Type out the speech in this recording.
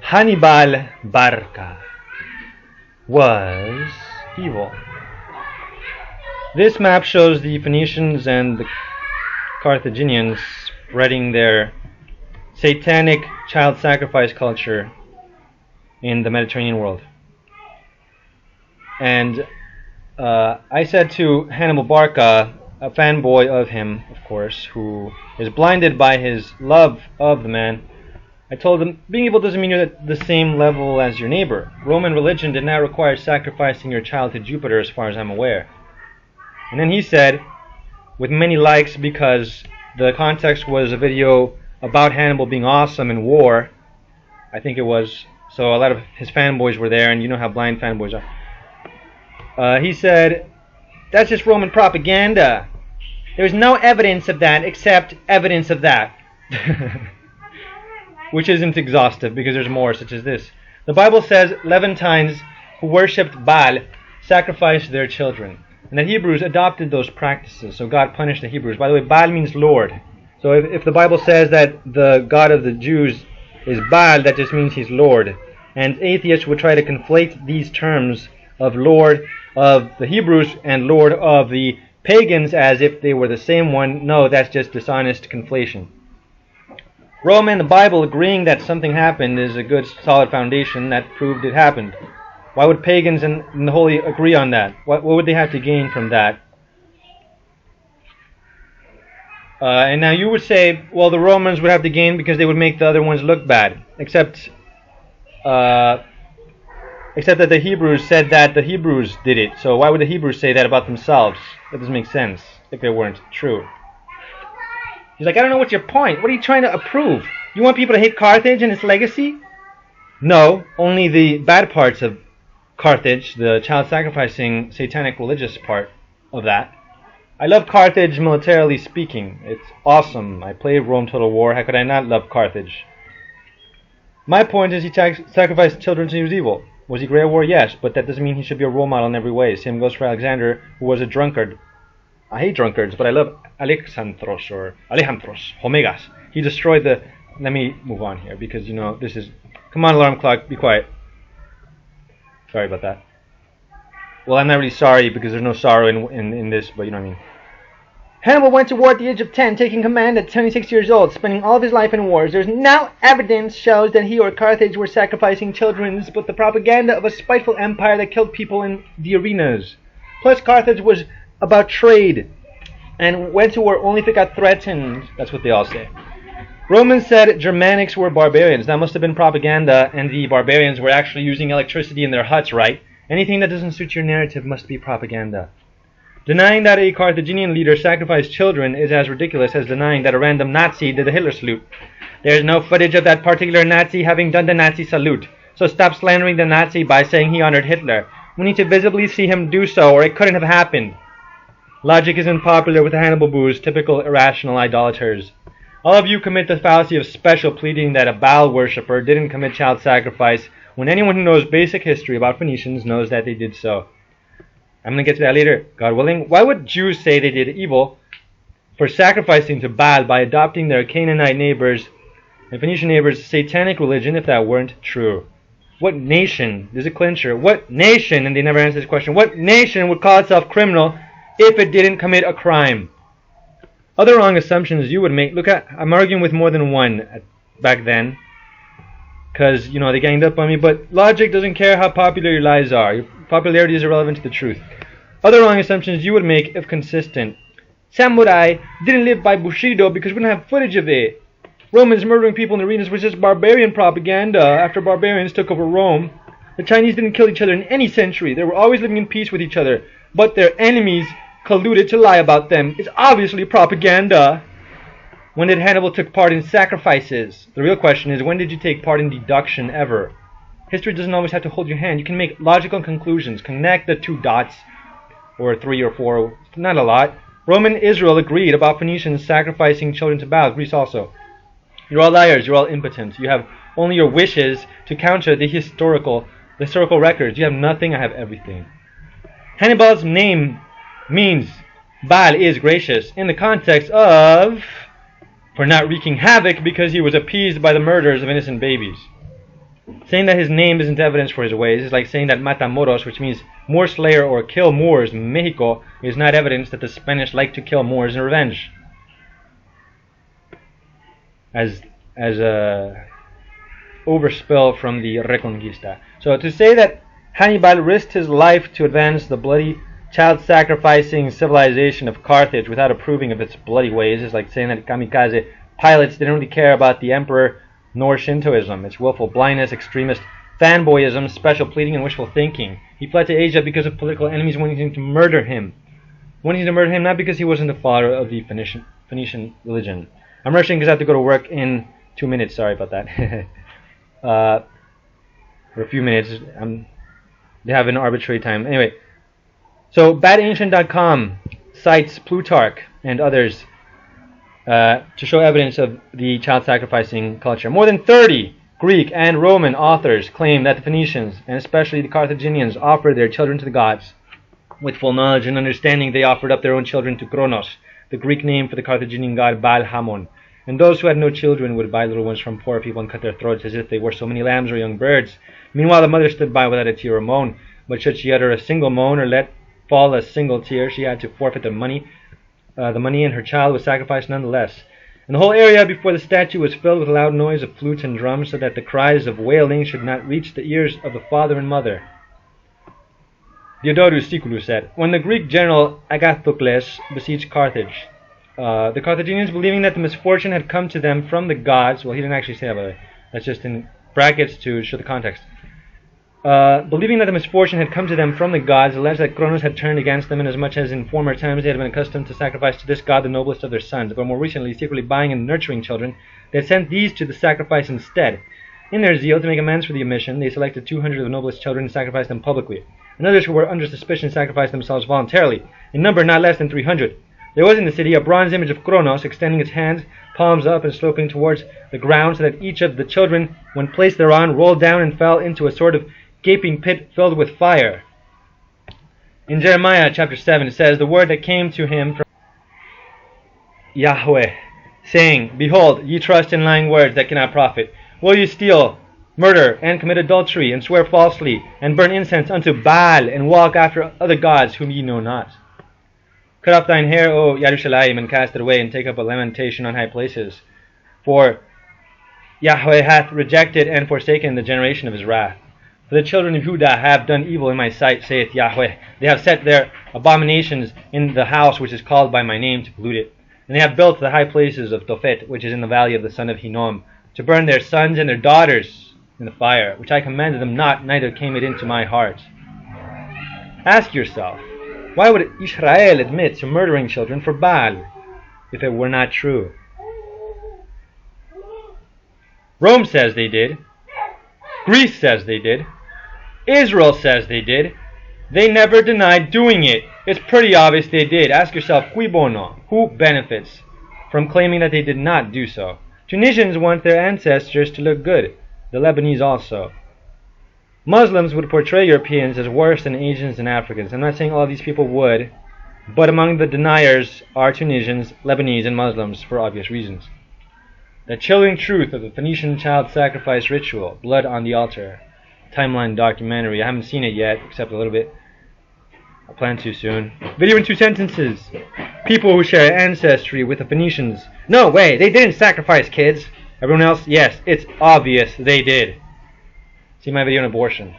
Hannibal Barca was evil. This map shows the Phoenicians and the Carthaginians spreading their satanic child sacrifice culture in the Mediterranean world. And I said to Hannibal Barca, a fanboy of him, of course, who is blinded by his love of the man, I told him, being evil doesn't mean you're at the same level as your neighbor. Roman religion did not require sacrificing your child to Jupiter, as far as I'm aware. And then he said, with many likes, because the context was a video about Hannibal being awesome in war, I think it was, so a lot of his fanboys were there, and you know how blind fanboys are. He said, that's just Roman propaganda. There's no evidence of that except evidence of that. Which isn't exhaustive, because there's more, such as this. The Bible says Levantines who worshipped Baal sacrificed their children, and the Hebrews adopted those practices, so God punished the Hebrews. By the way, Baal means Lord. So if the Bible says that the God of the Jews is Baal, that just means he's Lord. And atheists would try to conflate these terms of Lord of the Hebrews and Lord of the pagans as if they were the same one. No, that's just dishonest conflation. Rome and the Bible agreeing that something happened is a good solid foundation that proved it happened. Why would pagans and the holy agree on that? What would they have to gain from that? And now you would say, well, the Romans would have to gain because they would make the other ones look bad. Except that the Hebrews said that the Hebrews did it. So why would the Hebrews say that about themselves? That doesn't make sense if they weren't true. He's like, I don't know what's your point. What are you trying to approve? You want people to hate Carthage and its legacy? No, only the bad parts of Carthage, the child sacrificing satanic religious part of that. I love Carthage militarily speaking. It's awesome. I played Rome Total War. How could I not love Carthage? My point is he sacrificed children so he was evil. Was he great at war? Yes, but that doesn't mean he should be a role model in every way. Same goes for Alexander, who was a drunkard. I hate drunkards, but I love Alexandros or Alejandros, Homegas. He destroyed the... Let me move on here because, you know, this is... Come on, alarm clock, be quiet. Sorry about that. Well, I'm not really sorry because there's no sorrow in this, but you know what I mean. Hannibal went to war at the age of 10, taking command at 26 years old, spending all of his life in wars. There's no evidence shows that he or Carthage were sacrificing children, but the propaganda of a spiteful empire that killed people in the arenas. Plus, Carthage was about trade and went to war only if it got threatened. That's what they all say. Romans said Germanics were barbarians. That must have been propaganda, and the barbarians were actually using electricity in their huts, right? Anything that doesn't suit your narrative must be propaganda. Denying that a Carthaginian leader sacrificed children is as ridiculous as denying that a random Nazi did the Hitler salute. There is no footage of that particular Nazi having done the Nazi salute. So stop slandering the Nazi by saying he honored Hitler. We need to visibly see him do so, or it couldn't have happened. Logic isn't popular with the Hannibal boos, typical irrational idolaters. All of you commit the fallacy of special pleading that a Baal worshipper didn't commit child sacrifice when anyone who knows basic history about Phoenicians knows that they did so. I'm going to get to that later, God willing. Why would Jews say they did evil for sacrificing to Baal by adopting their Canaanite neighbors and Phoenician neighbors' satanic religion if that weren't true? What nation, there's a clincher, what nation, and they never answer this question, what nation would call itself criminal if it didn't commit a crime? Other wrong assumptions you would make, look at, I'm arguing with more than one back then, because, you know, they ganged up on me, but logic doesn't care how popular your lies are. Your popularity is irrelevant to the truth. Other wrong assumptions you would make if consistent. Samurai didn't live by Bushido because we don't have footage of it. Romans murdering people in the arenas was just barbarian propaganda after barbarians took over Rome. The Chinese didn't kill each other in any century. They were always living in peace with each other, but their enemies colluded to lie about them. It's obviously propaganda. When did Hannibal take part in sacrifices? The real question is, when did you take part in deduction ever? History doesn't always have to hold your hand. You can make logical conclusions. Connect the two dots, or 3 or 4, not a lot. Roman Israel agreed about Phoenicians sacrificing children to Baal. Greece also. You're all liars. You're all impotent. You have only your wishes to counter the historical records. You have nothing. I have everything. Hannibal's name means Baal is gracious in the context of for not wreaking havoc because he was appeased by the murders of innocent babies. Saying that his name isn't evidence for his ways is like saying that Matamoros, which means Moor slayer or kill Moors in Mexico, is not evidence that the Spanish like to kill Moors in revenge. As a overspill from the Reconquista. So to say that Hannibal risked his life to advance the bloody child-sacrificing civilization of Carthage without approving of its bloody ways is like saying that kamikaze pilots didn't really care about the emperor nor Shintoism, its willful blindness, extremist fanboyism, special pleading, and wishful thinking. He fled to Asia because of political enemies wanting to murder him. Wanting to murder him not because he wasn't the father of the Phoenician religion. I'm rushing because I have to go to work in 2 minutes. Sorry about that. For a few minutes. They have an arbitrary time. Anyway, so badancient.com cites Plutarch and others to show evidence of the child sacrificing culture. More than 30 Greek and Roman authors claim that the Phoenicians, and especially the Carthaginians, offered their children to the gods. With full knowledge and understanding, they offered up their own children to Kronos, the Greek name for the Carthaginian god Baal-Hamon. And those who had no children would buy little ones from poor people and cut their throats as if they were so many lambs or young birds. Meanwhile, the mother stood by without a tear or moan. But should she utter a single moan or let fall a single tear, she had to forfeit the money, and her child was sacrificed nonetheless. And the whole area before the statue was filled with loud noise of flutes and drums, so that the cries of wailing should not reach the ears of the father and mother. Diodorus Siculus said, when the Greek general Agathocles besieged Carthage, the Carthaginians, believing that the misfortune had come to them from the gods, well, he didn't actually say that, by the way. That's just in brackets to show the context. Believing that the misfortune had come to them from the gods, alleged that Kronos had turned against them, inasmuch as in former times they had been accustomed to sacrifice to this god the noblest of their sons, but more recently, secretly buying and nurturing children, they had sent these to the sacrifice instead. In their zeal to make amends for the omission, they selected 200 of the noblest children and sacrificed them publicly, and others who were under suspicion sacrificed themselves voluntarily, in number not less than 300. There was in the city a bronze image of Kronos, extending its hands, palms up and sloping towards the ground, so that each of the children, when placed thereon, rolled down and fell into a sort of gaping pit filled with fire. In Jeremiah chapter 7 it says, the word that came to him from Yahweh, saying, behold, ye trust in lying words that cannot profit. Will ye steal, murder, and commit adultery, and swear falsely, and burn incense unto Baal, and walk after other gods whom ye know not? Cut off thine hair, O Yerushalayim, and cast it away, and take up a lamentation on high places. For Yahweh hath rejected and forsaken the generation of his wrath. For the children of Judah have done evil in my sight, saith Yahweh. They have set their abominations in the house which is called by my name to pollute it. And they have built the high places of Tophet, which is in the valley of the son of Hinnom, to burn their sons and their daughters in the fire, which I commanded them not, neither came it into my heart. Ask yourself, why would Israhell admit to murdering children for Baal, if it were not true? Rome says they did. Greece says they did. Israel says they did. They never denied doing it. It's pretty obvious they did. Ask yourself, cui bono? Who benefits from claiming that they did not do so? Tunisians want their ancestors to look good. The Lebanese also. Muslims would portray Europeans as worse than Asians and Africans. I'm not saying all of these people would, but among the deniers are Tunisians, Lebanese, and Muslims for obvious reasons. The chilling truth of the Phoenician child sacrifice ritual, Blood on the Altar, Timeline documentary. I haven't seen it yet, except a little bit. I plan to soon. Video in 2 sentences. People who share ancestry with the Phoenicians. No way, they didn't sacrifice kids. Everyone else, yes, it's obvious they did. See my video on abortion.